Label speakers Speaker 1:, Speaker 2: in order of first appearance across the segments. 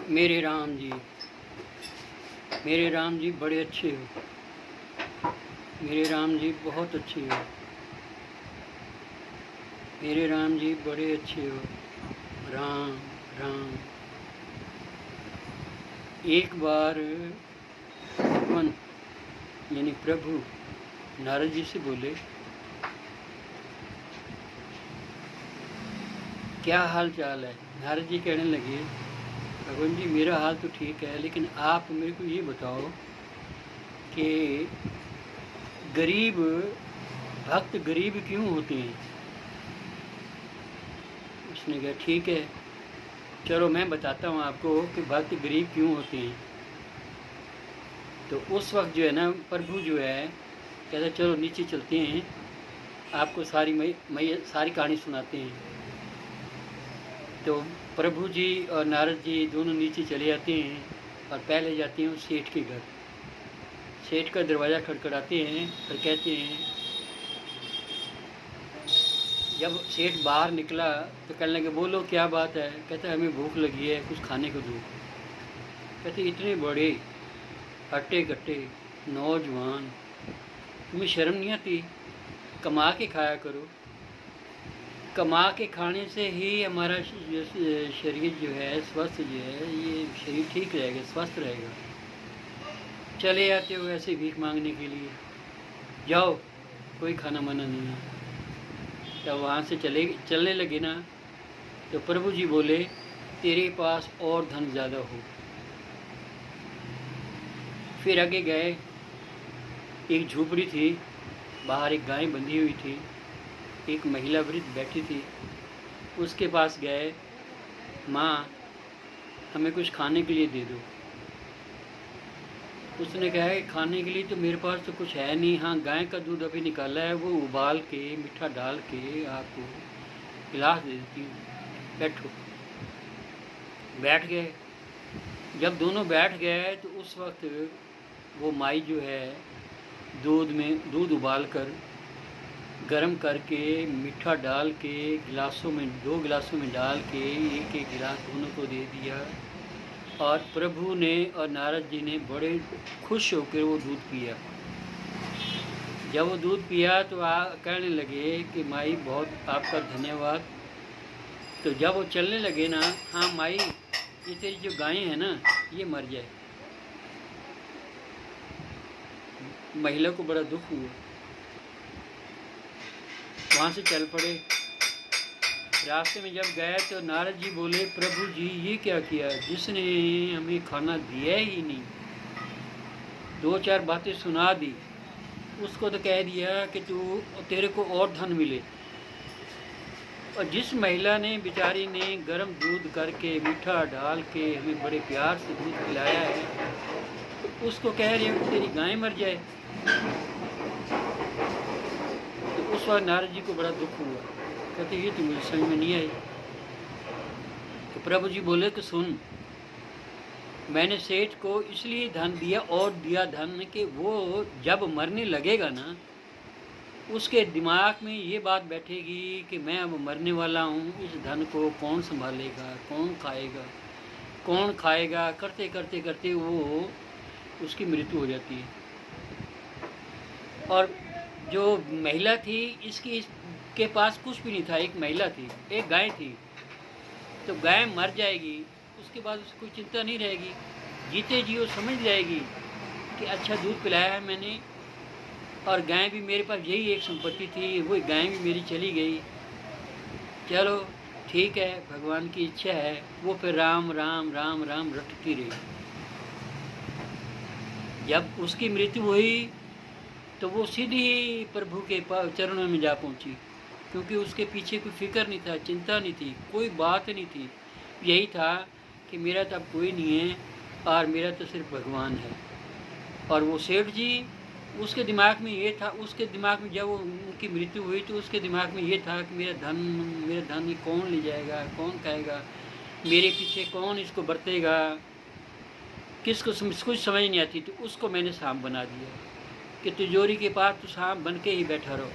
Speaker 1: मेरे राम जी बड़े अच्छे हो। मेरे राम जी बहुत अच्छे हो। मेरे राम जी बड़े अच्छे हो। राम राम। एक बार भगवान यानी प्रभु नारद जी से बोले, क्या हाल चाल है। नारद जी कहने लगे, भगवान जी मेरा हाल तो ठीक है, लेकिन आप मेरे को ये बताओ कि गरीब भक्त गरीब क्यों होते हैं। उसने कहा ठीक है, चलो मैं बताता हूँ आपको कि भक्त गरीब क्यों होते हैं। तो उस वक्त जो है ना, प्रभु जो है कहता चलो नीचे चलते हैं, आपको सारी कहानी सुनाते हैं। तो प्रभु जी और नारद जी दोनों नीचे चले जाते हैं और पहले जाते हैं उस सेठ के घर। सेठ का दरवाज़ा खटखटाते हैं और कहते हैं, जब सेठ बाहर निकला तो कहने लगे बोलो क्या बात है। कहते हैं हमें भूख लगी है, कुछ खाने को दो। कहते इतने बड़े हट्टे कट्टे नौजवान, तुम्हें शर्म नहीं आती, कमा के खाया करो। कमा के खाने से ही हमारा शरीर जो है स्वस्थ जो है, ये शरीर ठीक रहेगा, स्वस्थ रहेगा। चले आते हो ऐसे भीख मांगने के लिए, जाओ कोई खाना मना नहीं है। तब वहाँ से चलने लगे ना, तो प्रभु जी बोले तेरे पास और धन ज़्यादा हो। फिर आगे गए, एक झोपड़ी थी, बाहर एक गाय बंधी हुई थी, एक महिला वृद्ध बैठी थी। उसके पास गए, माँ हमें कुछ खाने के लिए दे दो। उसने कहा कि खाने के लिए तो मेरे पास तो कुछ है नहीं, हाँ गाय का दूध अभी निकाला है, वो उबाल के मीठा डाल के आपको गिलास दे देती हूँ, बैठो। बैठ गए। जब दोनों बैठ गए तो उस वक्त वो माई जो है दूध उबाल कर गरम करके मीठा डाल के गिलासों में 2 गिलासों में डाल के एक एक गिलास दोनों को दे दिया। और प्रभु ने और नारद जी ने बड़े खुश होकर वो दूध पिया। जब वो दूध पिया तो कहने लगे कि माई बहुत आपका धन्यवाद। तो जब वो चलने लगे ना, हाँ माई ये तेरी जो गायें हैं ना ये मर जाए। महिला को बड़ा दुख हुआ, वहाँ से चल पड़े। रास्ते में जब गए तो नारद जी बोले, प्रभु जी ये क्या किया, जिसने हमें खाना दिया ही नहीं, 2-4 बातें सुना दी, उसको तो कह दिया कि तेरे को और धन मिले। और जिस महिला ने बेचारी ने गर्म दूध करके मीठा डाल के हमें बड़े प्यार से दूध पिलाया है, तो उसको कह रही है कि तेरी गाय मर जाए। तो उस वक्त नारद जी को बड़ा दुख हुआ, कहते ये तो मुझे समझ में नहीं आई। तो प्रभु जी बोले कि सुन, मैंने सेठ को इसलिए धन दिया और दिया धन कि वो जब मरने लगेगा ना, उसके दिमाग में ये बात बैठेगी कि मैं अब मरने वाला हूँ, इस धन को कौन संभालेगा, कौन खाएगा। करते करते करते वो उसकी मृत्यु हो जाती है। और जो महिला थी इसके पास कुछ भी नहीं था, एक महिला थी, एक गाय थी। तो गाय मर जाएगी, उसके बाद उसको कोई चिंता नहीं रहेगी, जीते जी वो समझ जाएगी कि अच्छा दूध पिलाया है मैंने, और गाय भी मेरे पास यही एक संपत्ति थी, वो गाय भी मेरी चली गई, चलो ठीक है भगवान की इच्छा है। वो फिर राम राम राम राम रटती रही। जब उसकी मृत्यु हुई तो वो सीधी प्रभु के चरणों में जा पहुंची, क्योंकि उसके पीछे कोई फिक्र नहीं था, चिंता नहीं थी, कोई बात नहीं थी। यही था कि मेरा तो अब कोई नहीं है और मेरा तो सिर्फ भगवान है। और वो सेठ जी, उसके दिमाग में ये था, उसके दिमाग में जब उनकी मृत्यु हुई तो उसके दिमाग में ये था कि मेरा धन कौन ले जाएगा, कौन खाएगा, मेरे पीछे कौन इसको बरतेगा, किसको कुछ समझ नहीं आती। तो उसको मैंने सांप बना दिया कि तिजोरी के पास तो सांप बन के ही बैठा रहो,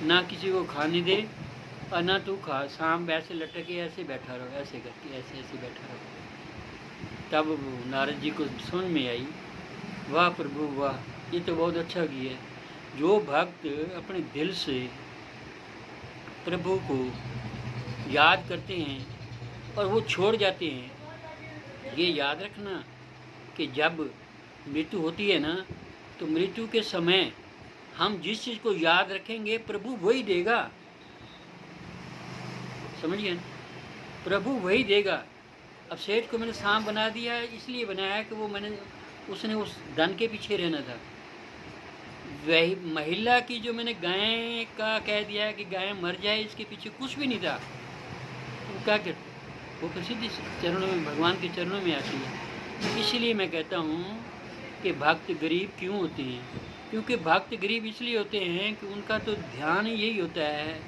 Speaker 1: ना किसी को खाने दे और ना तू खा, सांप ऐसे लटके ऐसे बैठा रहो, ऐसे करके ऐसे बैठा रहो। तब नारद जी को समझ में आई, वाह प्रभु वाह, ये तो बहुत अच्छा किया है। जो भक्त अपने दिल से प्रभु को याद करते हैं और वो छोड़ जाते हैं, ये याद रखना कि जब मृत्यु होती है ना, तो मृत्यु के समय हम जिस चीज़ को याद रखेंगे प्रभु वही देगा, समझिए ना, प्रभु वही देगा। अब सेठ को मैंने सांप बना दिया है, इसलिए बनाया कि वो उसने उस धन के पीछे रहना था। वही महिला की जो मैंने गाय का कह दिया कि गाय मर जाए, इसके पीछे कुछ भी नहीं था। वो क्या कर, वो प्रसिद्ध चरणों में, भगवान के चरणों में आती है। इसलिए मैं कहता हूँ कि भक्त गरीब क्यों होते हैं? क्योंकि भक्त गरीब इसलिए होते हैं कि उनका तो ध्यान यही होता है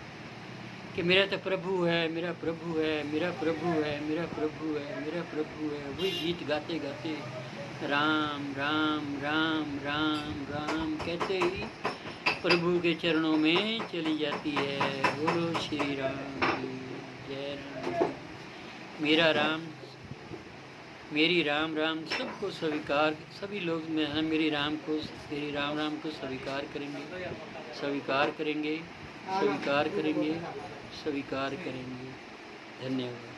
Speaker 1: कि मेरा तो प्रभु है, मेरा प्रभु है, मेरा प्रभु है, मेरा प्रभु है, मेरा प्रभु है। वही गीत गाते गाते राम राम राम राम राम कहते ही प्रभु के चरणों में चली जाती है। बोलो श्री राम जय राम। मेरा राम, मेरी राम राम सबको स्वीकार, सभी लोग मेरी राम को, मेरी राम राम को स्वीकार करेंगे, स्वीकार करेंगे, स्वीकार करेंगे, स्वीकार करेंगे। धन्यवाद।